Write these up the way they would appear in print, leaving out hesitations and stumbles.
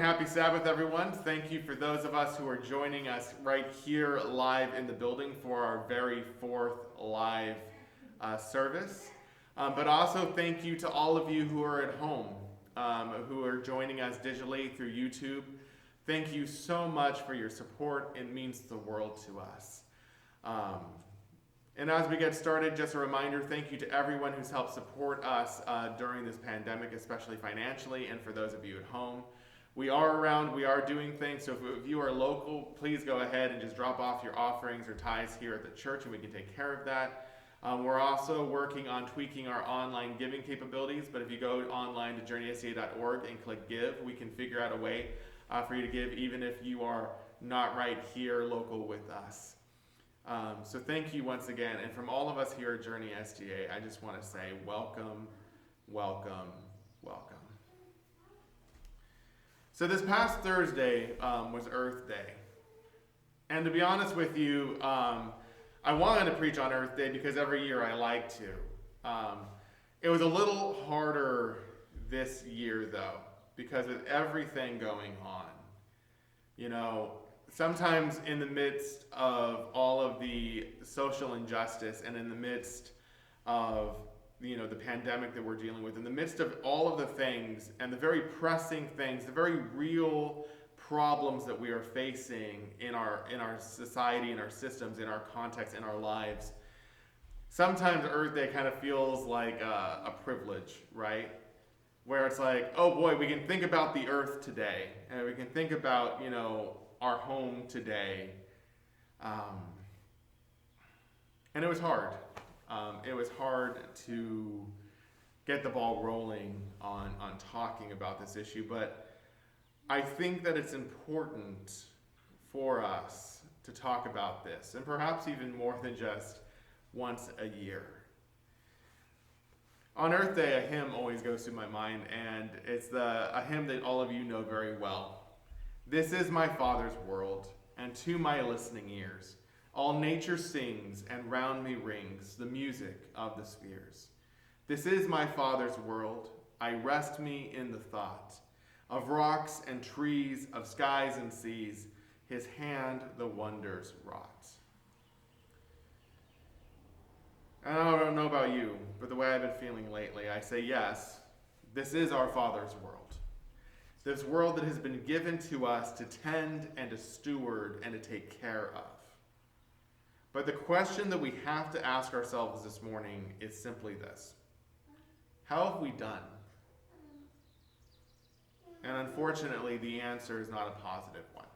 Happy Sabbath, everyone. Thank you for those of us who are joining us right here live in the building for our very fourth live service. But also thank you to all of you who are at home, who are joining us digitally through YouTube. Thank you so much for your support. It means the world to us. And as we get started, just a reminder, thank you to everyone who's helped support us during this pandemic, especially financially, and for those of you at home. We are around, we are doing things, so if you are local, please go ahead and just drop off your offerings or tithes here at the church and we can take care of that. We're also working on tweaking our online giving capabilities, but if you go online to journeysda.org and click give, we can figure out a way for you to give even if you are not right here local with us. So thank you once again, and from all of us here at Journey SDA, I just want to say welcome, welcome, welcome. So this past Thursday was Earth Day. And to be honest with you, I wanted to preach on Earth Day because every year I like to. It was a little harder this year though, because with everything going on. You know, sometimes in the midst of all of the social injustice and in the midst of the pandemic that we're dealing with, in the midst of all of the things and the very pressing things, the very real problems that we are facing in our society, in our systems, in our context, in our lives, sometimes Earth Day kind of feels like a privilege, right? Where it's like, oh boy, we can think about the earth today, and we can think about, our home today. And it was hard. It was hard to get the ball rolling on talking about this issue, but I think that it's important for us to talk about this, and perhaps even more than just once a year. On Earth Day, a hymn always goes through my mind, and it's a hymn that all of you know very well. This is my Father's world, and to my listening ears all nature sings, and round me rings the music of the spheres. This is my Father's world. I rest me in the thought of rocks and trees, of skies and seas. His hand the wonders wrought. And I don't know about you, but the way I've been feeling lately, I say yes, this is our Father's world. This world that has been given to us to tend and to steward and to take care of. But the question that we have to ask ourselves this morning is simply this: how have we done? And unfortunately, the answer is not a positive one.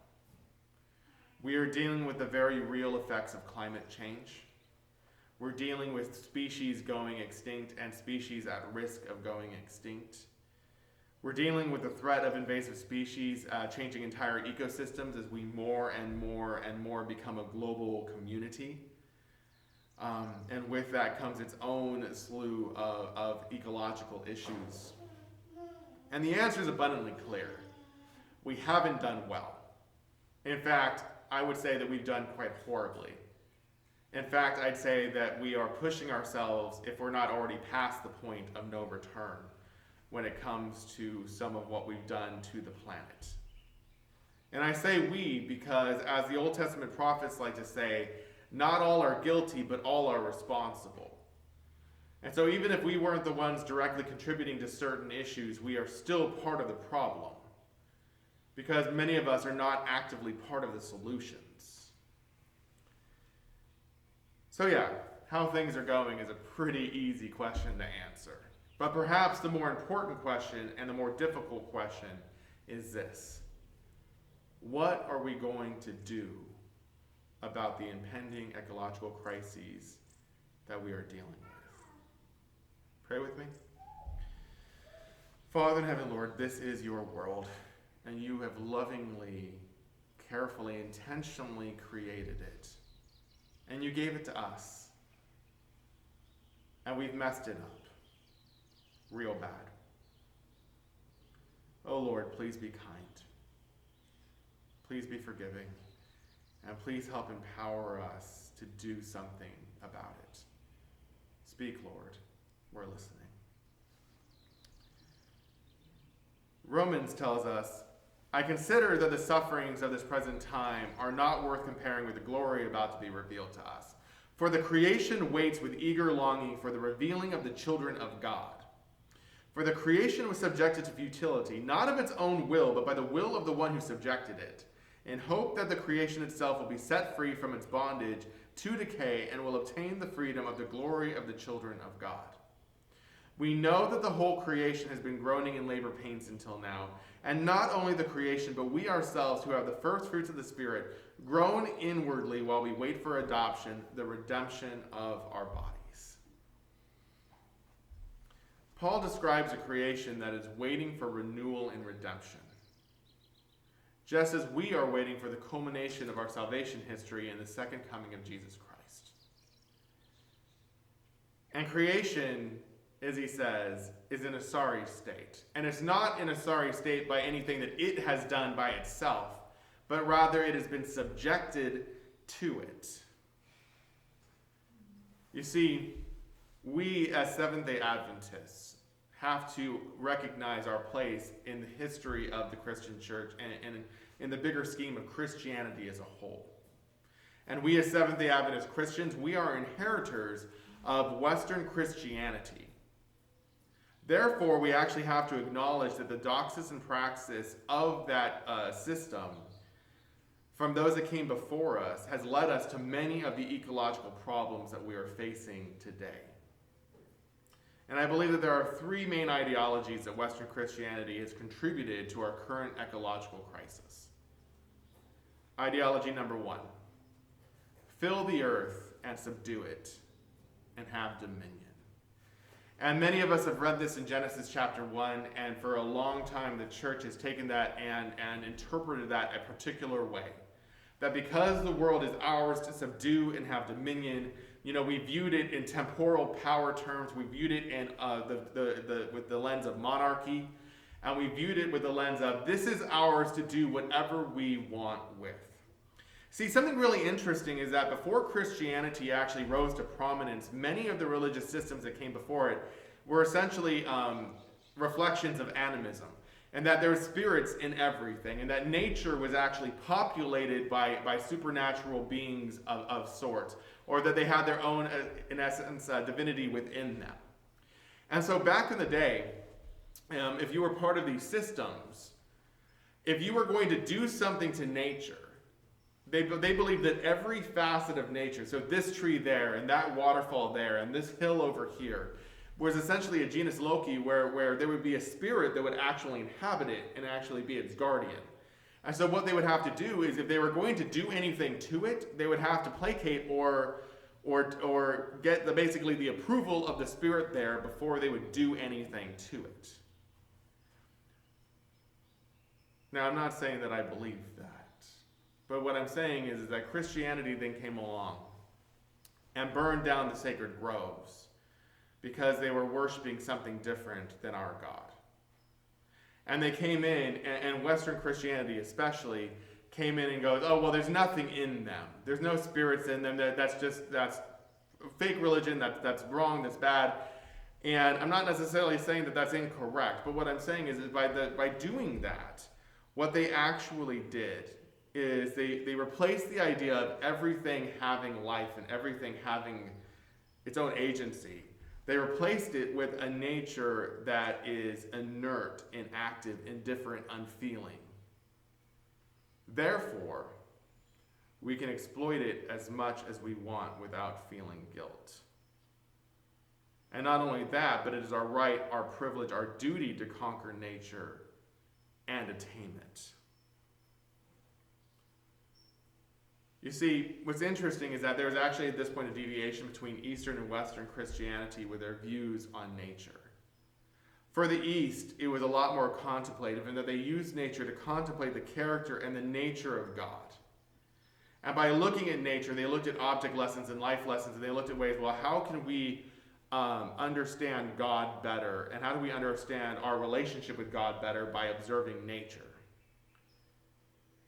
We are dealing with the very real effects of climate change. We're dealing with species going extinct and species at risk of going extinct. We're dealing with the threat of invasive species changing entire ecosystems as we more and more and more become a global community. And with that comes its own slew of ecological issues. And the answer is abundantly clear. We haven't done well. In fact, I would say that we've done quite horribly. In fact, I'd say that we are pushing ourselves, if we're not already past the point of no return, when it comes to some of what we've done to the planet. And I say we because, as the Old Testament prophets like to say, not all are guilty, but all are responsible. And so even if we weren't the ones directly contributing to certain issues, we are still part of the problem, because many of us are not actively part of the solutions. So yeah, how things are going is a pretty easy question to answer. But perhaps the more important question and the more difficult question is this: what are we going to do about the impending ecological crises that we are dealing with? Pray with me. Father in heaven, Lord, this is your world, and you have lovingly, carefully, intentionally created it. And you gave it to us. And we've messed it up real bad. Oh Lord, please be kind. Please be forgiving. And please help empower us to do something about it. Speak, Lord. We're listening. Romans tells us I consider that the sufferings of this present time are not worth comparing with the glory about to be revealed to us. For the creation waits with eager longing for the revealing of the children of God. For the creation was subjected to futility, not of its own will, but by the will of the one who subjected it, in hope that the creation itself will be set free from its bondage to decay and will obtain the freedom of the glory of the children of God. We know that the whole creation has been groaning in labor pains until now, and not only the creation, but we ourselves who have the first fruits of the Spirit groan inwardly while we wait for adoption, the redemption of our bodies. Paul describes a creation that is waiting for renewal and redemption, just as we are waiting for the culmination of our salvation history in the second coming of Jesus Christ. And creation, as he says, is in a sorry state. And it's not in a sorry state by anything that it has done by itself, but rather it has been subjected to it. You see, we as Seventh-day Adventists have to recognize our place in the history of the Christian church and in the bigger scheme of Christianity as a whole. And we as Seventh-day Adventist Christians, we are inheritors of Western Christianity. Therefore, we actually have to acknowledge that the doxis and praxis of that system from those that came before us has led us to many of the ecological problems that we are facing today. And I believe that there are three main ideologies that Western Christianity has contributed to our current ecological crisis. Ideology number one: fill the earth and subdue it and have dominion. And many of us have read this in Genesis chapter 1, and for a long time the church has taken that and interpreted that a particular way. That because the world is ours to subdue and have dominion, we viewed it in temporal power terms, we viewed it in with the lens of monarchy, and we viewed it with the lens of this is ours to do whatever we want with. See, something really interesting is that before Christianity actually rose to prominence, many of the religious systems that came before it were essentially reflections of animism, and that there were spirits in everything, and that nature was actually populated by supernatural beings of sorts, or that they had their own, in essence, divinity within them. And so back in the day, if you were part of these systems, if you were going to do something to nature, they believed that every facet of nature, so this tree there, and that waterfall there, and this hill over here, was essentially a genus loci where there would be a spirit that would actually inhabit it and actually be its guardian. And so what they would have to do is if they were going to do anything to it, they would have to placate or get basically the approval of the spirit there before they would do anything to it. Now, I'm not saying that I believe that. But what I'm saying is that Christianity then came along and burned down the sacred groves because they were worshiping something different than our God. And they came in, and Western Christianity especially, came in and goes, oh, well, there's nothing in them. There's no spirits in them. That's fake religion. That's wrong. That's bad. And I'm not necessarily saying that that's incorrect. But what I'm saying is by doing that, what they actually did is they replaced the idea of everything having life and everything having its own agency. They replaced it with a nature that is inert, inactive, indifferent, unfeeling. Therefore, we can exploit it as much as we want without feeling guilt. And not only that, but it is our right, our privilege, our duty to conquer nature and attain it. You see, what's interesting is that there was actually at this point a deviation between Eastern and Western Christianity with their views on nature. For the East, it was a lot more contemplative in that they used nature to contemplate the character and the nature of God. And by looking at nature, they looked at object lessons and life lessons, and they looked at ways, well, how can we understand God better? And how do we understand our relationship with God better by observing nature?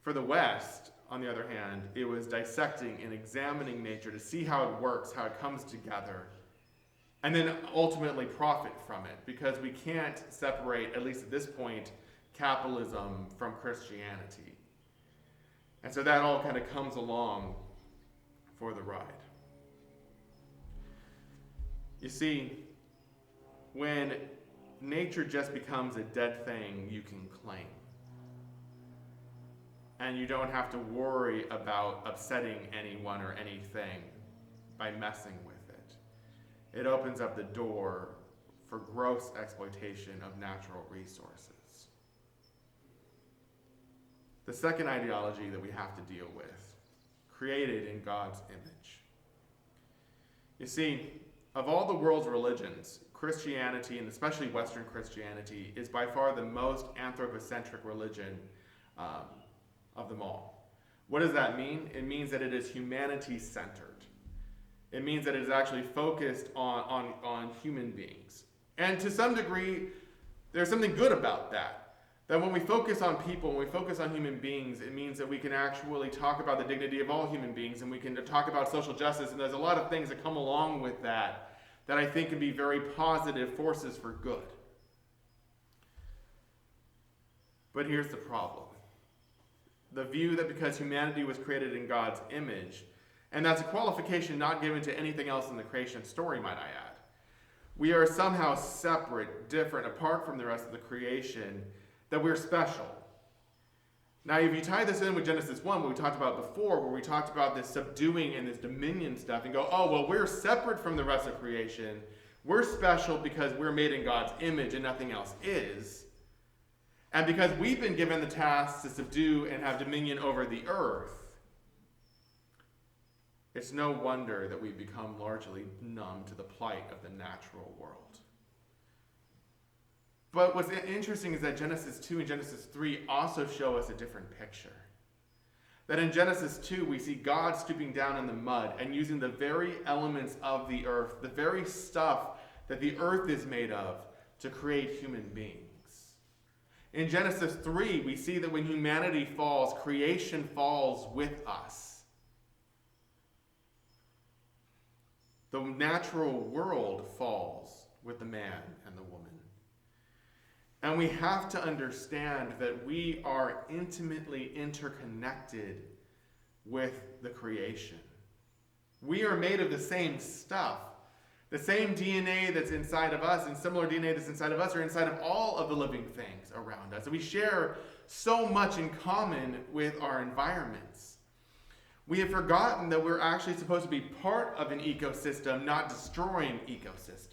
For the West, on the other hand, it was dissecting and examining nature to see how it works, how it comes together, and then ultimately profit from it, because we can't separate, at least at this point, capitalism from Christianity. And so that all kind of comes along for the ride. You see, when nature just becomes a dead thing you can claim, and you don't have to worry about upsetting anyone or anything by messing with it, it opens up the door for gross exploitation of natural resources. The second ideology that we have to deal with, created in God's image. You see, of all the world's religions, Christianity, and especially Western Christianity, is by far the most anthropocentric religion of them all. What does that mean? It means that it is humanity-centered. It means that it is actually focused on human beings. And to some degree, there's something good about that. That when we focus on people, when we focus on human beings, it means that we can actually talk about the dignity of all human beings, and we can talk about social justice, and there's a lot of things that come along with that I think can be very positive forces for good. But here's the problem. The view that because humanity was created in God's image, and that's a qualification not given to anything else in the creation story, might I add, we are somehow separate, different, apart from the rest of the creation, that we're special. Now, if you tie this in with Genesis 1, what we talked about before, where we talked about this subduing and this dominion stuff, and go, oh, well, we're separate from the rest of creation. We're special because we're made in God's image and nothing else is. And because we've been given the task to subdue and have dominion over the earth, it's no wonder that we've become largely numb to the plight of the natural world. But what's interesting is that Genesis 2 and Genesis 3 also show us a different picture. That in Genesis 2, we see God stooping down in the mud and using the very elements of the earth, the very stuff that the earth is made of, to create human beings. In Genesis 3, we see that when humanity falls, creation falls with us. The natural world falls with the man and the woman. And we have to understand that we are intimately interconnected with the creation. We are made of the same stuff. The same DNA that's inside of us and similar DNA that's inside of us are inside of all of the living things around us. And we share so much in common with our environments. We have forgotten that we're actually supposed to be part of an ecosystem, not destroying ecosystems.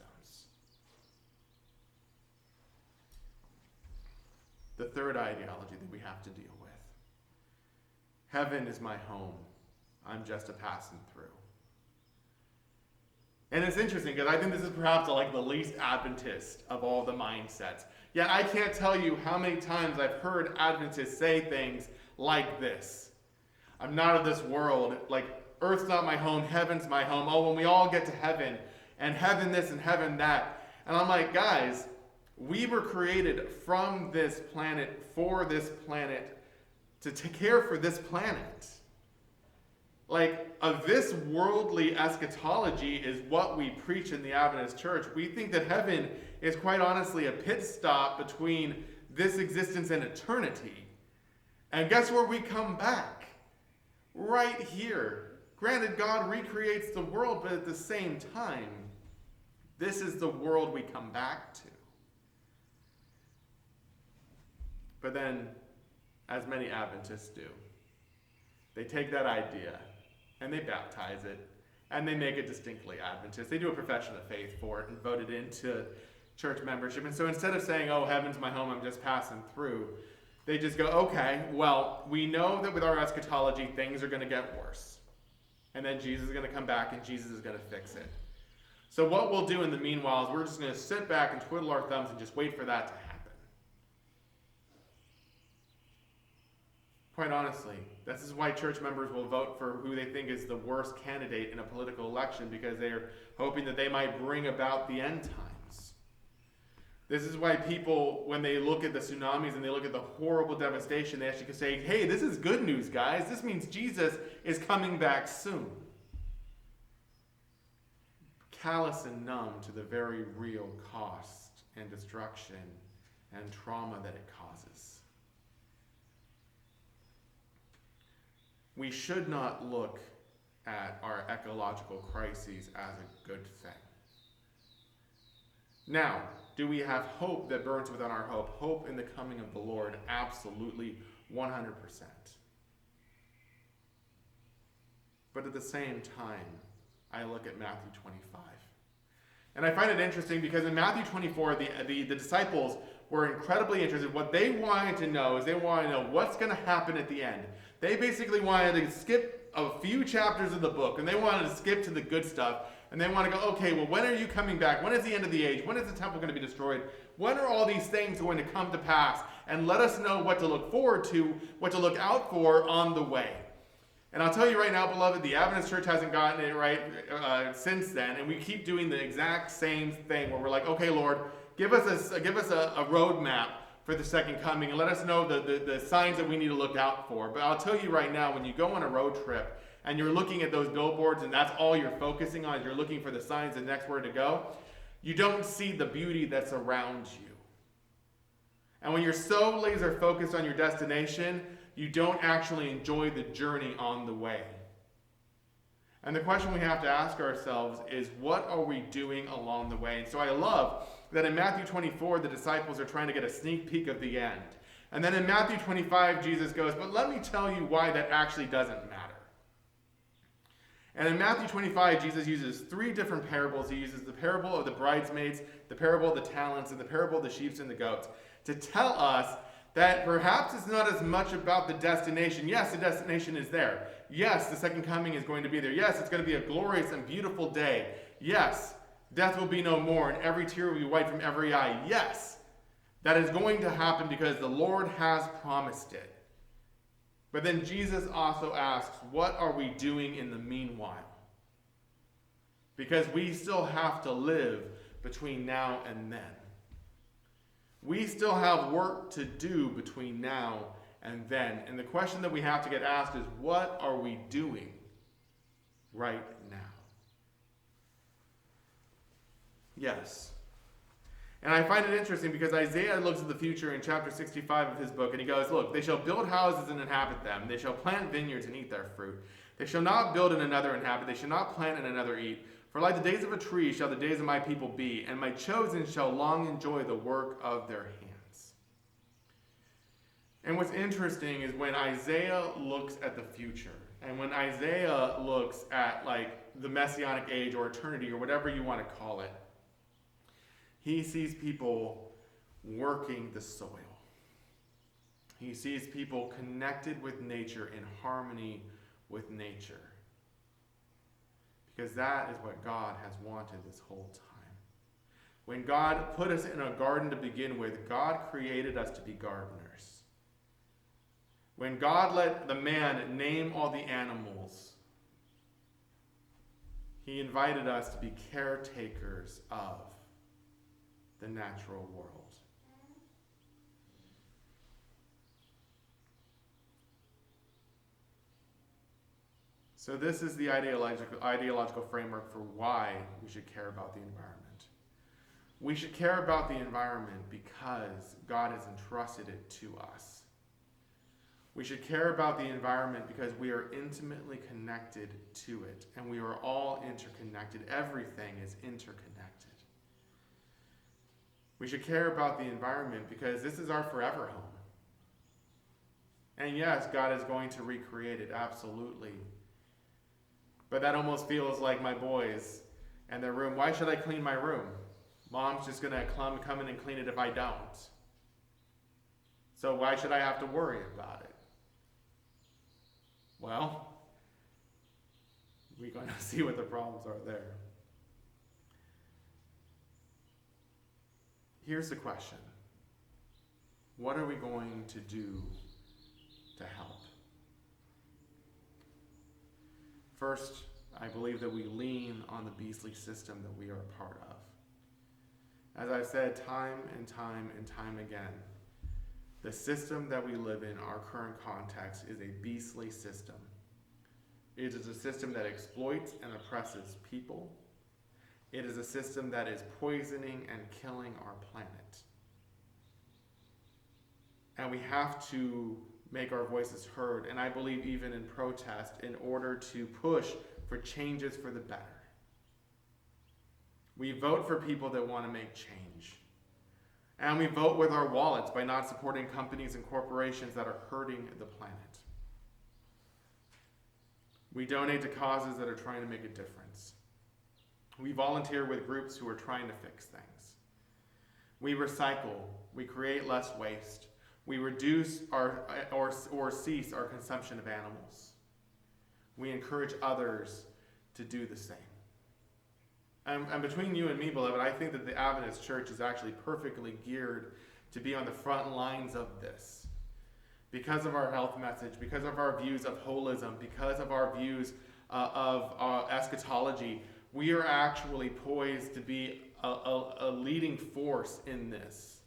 The third ideology that we have to deal with. Heaven is my home. I'm just a passing through. And it's interesting because I think this is perhaps like the least Adventist of all the mindsets. Yet I can't tell you how many times I've heard Adventists say things like this. I'm not of this world. Like, earth's not my home, heaven's my home. Oh, when we all get to heaven, and heaven this and heaven that. And I'm like, guys, we were created from this planet, for this planet, to take care for this planet. Like, this worldly eschatology is what we preach in the Adventist Church. We think that heaven is quite honestly a pit stop between this existence and eternity. And guess where we come back? Right here. Granted, God recreates the world, but at the same time, this is the world we come back to. But then, as many Adventists do, they take that idea and they baptize it and they make it distinctly Adventist. They do a profession of faith for it and vote it into church membership. And so instead of saying, oh, heaven's my home, I'm just passing through, they just go, okay, well, we know that with our eschatology, things are going to get worse. And then Jesus is going to come back and Jesus is going to fix it. So what we'll do in the meanwhile is we're just going to sit back and twiddle our thumbs and just wait for that to happen. Quite honestly, this is why church members will vote for who they think is the worst candidate in a political election, because they're hoping that they might bring about the end times. This is why people, when they look at the tsunamis and they look at the horrible devastation, they actually can say, hey, this is good news, guys. This means Jesus is coming back soon. Callous and numb to the very real cost and destruction and trauma that it causes. we should not look at our ecological crises as a good thing. Now, do we have hope that burns within our hope? Hope in the coming of the Lord? Absolutely, 100%. But at the same time, I look at Matthew 25. And I find it interesting because in Matthew 24, the disciples were incredibly interested. What they wanted to know is they wanted to know what's going to happen at the end. They basically wanted to skip a few chapters of the book, and they wanted to skip to the good stuff. And they want to go, okay, well, when are you coming back? When is the end of the age? When is the temple going to be destroyed? When are all these things going to come to pass? And let us know what to look forward to, what to look out for on the way. And I'll tell you right now, beloved, the Adventist Church hasn't gotten it right since then, and we keep doing the exact same thing where we're like, okay, Lord, give us a roadmap for the second coming, and let us know the signs that we need to look out for. But I'll tell you right now, when you go on a road trip and you're looking at those billboards and that's all you're focusing on, you're looking for the signs, the next where to go, you don't see the beauty that's around you. And when you're so laser focused on your destination, you don't actually enjoy the journey on the way. And the question we have to ask ourselves is, what are we doing along the way? And so I love that in Matthew 24, the disciples are trying to get a sneak peek of the end. And then in Matthew 25, Jesus goes, but let me tell you why that actually doesn't matter. And in Matthew 25, Jesus uses 3 different parables. He uses the parable of the bridesmaids, the parable of the talents, and the parable of the sheep and the goats to tell us that perhaps it's not as much about the destination. Yes, the destination is there. Yes, the second coming is going to be there. Yes, it's going to be a glorious and beautiful day. Yes, death will be no more and every tear will be wiped from every eye. Yes, that is going to happen because the Lord has promised it. But then Jesus also asks, what are we doing in the meanwhile? Because we still have to live between now and then. We still have work to do between now and then. And the question that we have to get asked is, what are we doing right now? Yes. And I find it interesting because Isaiah looks at the future in chapter 65 of his book, and he goes, look, they shall build houses and inhabit them. They shall plant vineyards and eat their fruit. They shall not build and another inhabit. They shall not plant and another eat. For like the days of a tree shall the days of my people be, and my chosen shall long enjoy the work of their hands. And what's interesting is when Isaiah looks at the future, and when Isaiah looks at like the Messianic age or eternity or whatever you want to call it, he sees people working the soil. He sees people connected with nature, in harmony with nature. Because that is what God has wanted this whole time. When God put us in a garden to begin with, God created us to be gardeners. When God let the man name all the animals, he invited us to be caretakers of the natural world. So this is the ideological framework for why we should care about the environment. We should care about the environment because God has entrusted it to us. We should care about the environment because we are intimately connected to it, and we are all interconnected. Everything is interconnected. We should care about the environment because this is our forever home. And yes, God is going to recreate it, absolutely. But that almost feels like my boys and their room. Why should I clean my room? Mom's just going to come in and clean it if I don't. So why should I have to worry about it? Well, we're going to see what the problems are there. Here's the question. What are we going to do to help? First, I believe that we lean on the beastly system that we are a part of. As I've said time and time and time again, the system that we live in, our current context, is a beastly system. It is a system that exploits and oppresses people. It is a system that is poisoning and killing our planet. And we have to make our voices heard, and I believe even in protest, in order to push for changes for the better. We vote for people that want to make change. And we vote with our wallets by not supporting companies and corporations that are hurting the planet. We donate to causes that are trying to make a difference. We volunteer with groups who are trying to fix things. We recycle. We create less waste. We reduce or cease our consumption of animals. We encourage others to do the same. And between you and me, beloved, I think that the Adventist Church is actually perfectly geared to be on the front lines of this. Because of our health message, because of our views of holism, because of our views of eschatology, we are actually poised to be a leading force in this,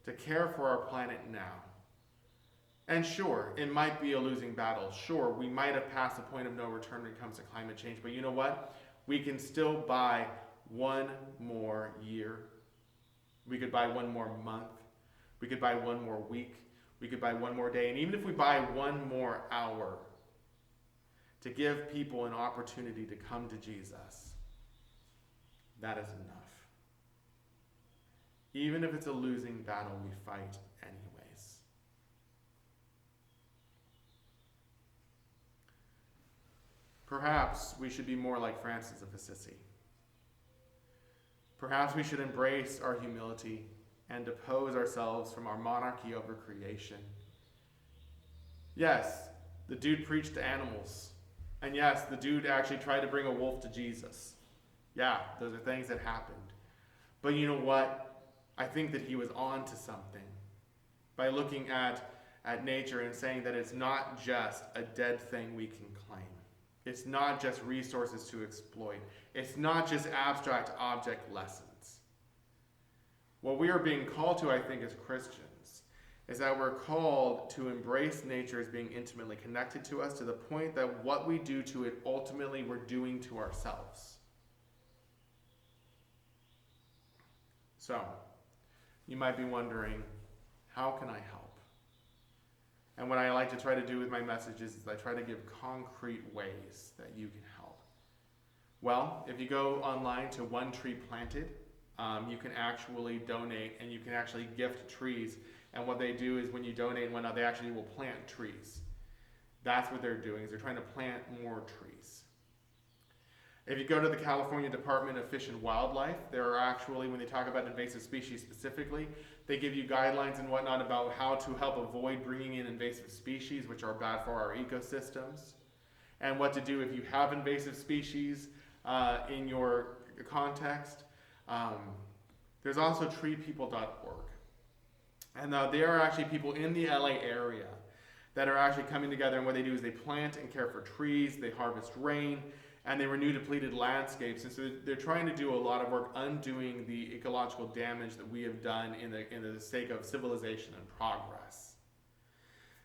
to care for our planet now. And sure, it might be a losing battle. Sure, we might have passed the point of no return when it comes to climate change, but you know what? We can still buy one more year. We could buy one more month. We could buy one more week. We could buy one more day. And even if we buy one more hour to give people an opportunity to come to Jesus, that is enough. Even if it's a losing battle, we fight anyways. Perhaps we should be more like Francis of Assisi. Perhaps we should embrace our humility and depose ourselves from our monarchy over creation. Yes, the dude preached to animals. And yes, the dude actually tried to bring a wolf to Jesus. Yeah, those are things that happened. But you know what? I think that he was on to something by looking at nature and saying that it's not just a dead thing we can claim. It's not just resources to exploit. It's not just abstract object lessons. What we are being called to, I think, as Christians, is that we're called to embrace nature as being intimately connected to us, to the point that what we do to it, ultimately we're doing to ourselves. So, you might be wondering, how can I help? And what I like to try to do with my messages is I try to give concrete ways that you can help. Well, if you go online to One Tree Planted, you can actually donate and you can actually gift trees. And what they do is when you donate and whatnot, they actually will plant trees. That's what they're doing, is they're trying to plant more trees. If you go to the California Department of Fish and Wildlife, there are actually, when they talk about invasive species specifically, they give you guidelines and whatnot about how to help avoid bringing in invasive species, which are bad for our ecosystems, and what to do if you have invasive species in your context. There's also treepeople.org. And there are actually people in the LA area that are actually coming together, and what they do is they plant and care for trees, they harvest rain, and they renew depleted landscapes. And so they're trying to do a lot of work undoing the ecological damage that we have done in the sake of civilization and progress.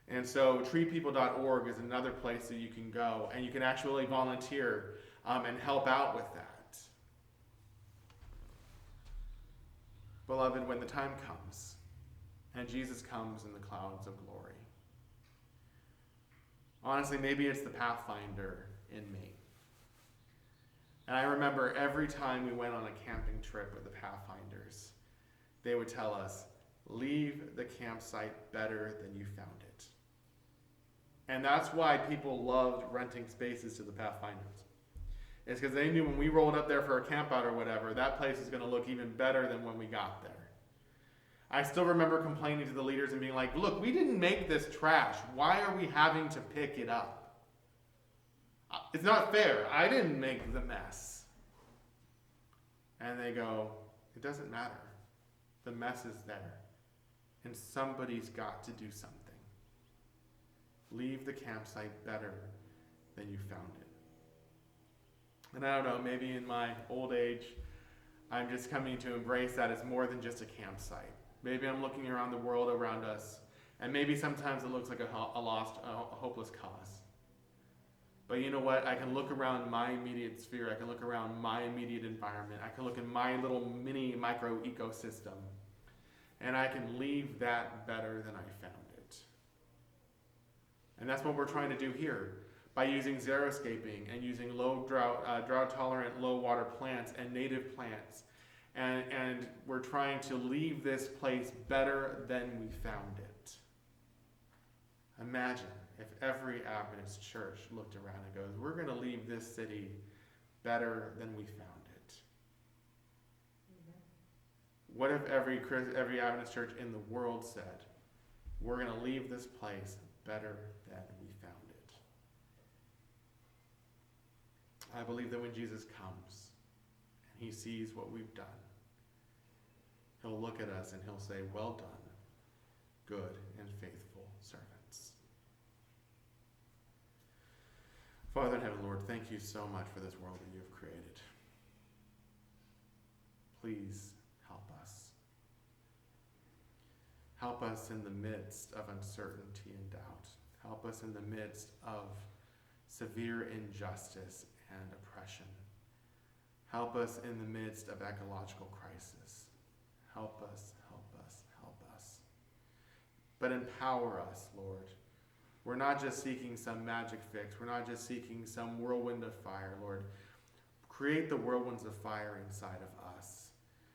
And so treepeople.org is another place that you can go, and you can actually volunteer and help out with that. Beloved, when the time comes, and Jesus comes in the clouds of glory, honestly, maybe it's the Pathfinder in me. And I remember every time we went on a camping trip with the Pathfinders, they would tell us, leave the campsite better than you found it. And that's why people loved renting spaces to the Pathfinders. It's because they knew when we rolled up there for a camp out or whatever, that place was going to look even better than when we got there. I still remember complaining to the leaders and being like, look, we didn't make this trash. Why are we having to pick it up? It's not fair. I didn't make the mess. And they go, it doesn't matter. The mess is there. And somebody's got to do something. Leave the campsite better than you found it. And I don't know, maybe in my old age, I'm just coming to embrace that as more than just a campsite. Maybe I'm looking around the world around us, and maybe sometimes it looks like a hopeless cause. But you know what? I can look around my immediate sphere. I can look around my immediate environment. I can look at my little mini micro ecosystem, and I can leave that better than I found it. And that's what we're trying to do here by using xeriscaping and using low drought-tolerant, low-water plants and native plants. And we're trying to leave this place better than we found it. Imagine if every Adventist church looked around and goes, we're going to leave this city better than we found it. What if every Adventist church in the world said, we're going to leave this place better than we found it? I believe that when Jesus comes and he sees what we've done, he'll look at us and he'll say, well done, good and faithful servants. Father in heaven, Lord, thank you so much for this world that you have created. Please help us. Help us in the midst of uncertainty and doubt. Help us in the midst of severe injustice and oppression. Help us in the midst of ecological crisis. Help us, help us, help us. But empower us, Lord. We're not just seeking some magic fix. We're not just seeking some whirlwind of fire, Lord. Create the whirlwinds of fire inside of us.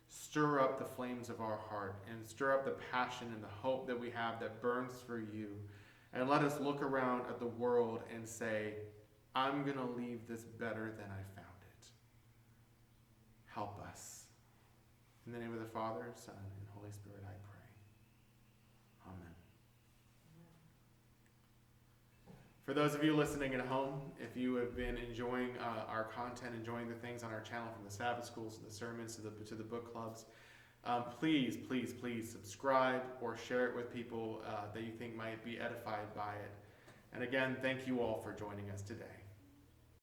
Stir up the flames of our heart and stir up the passion and the hope that we have that burns for you. And let us look around at the world and say, I'm going to leave this better than I found it. Help us. In the name of the Father, Son, and Holy Spirit, I pray. Amen. For those of you listening at home, if you have been enjoying our content, enjoying the things on our channel, from the Sabbath schools to the sermons to the book clubs, please, please, please subscribe or share it with people that you think might be edified by it. And again, thank you all for joining us today.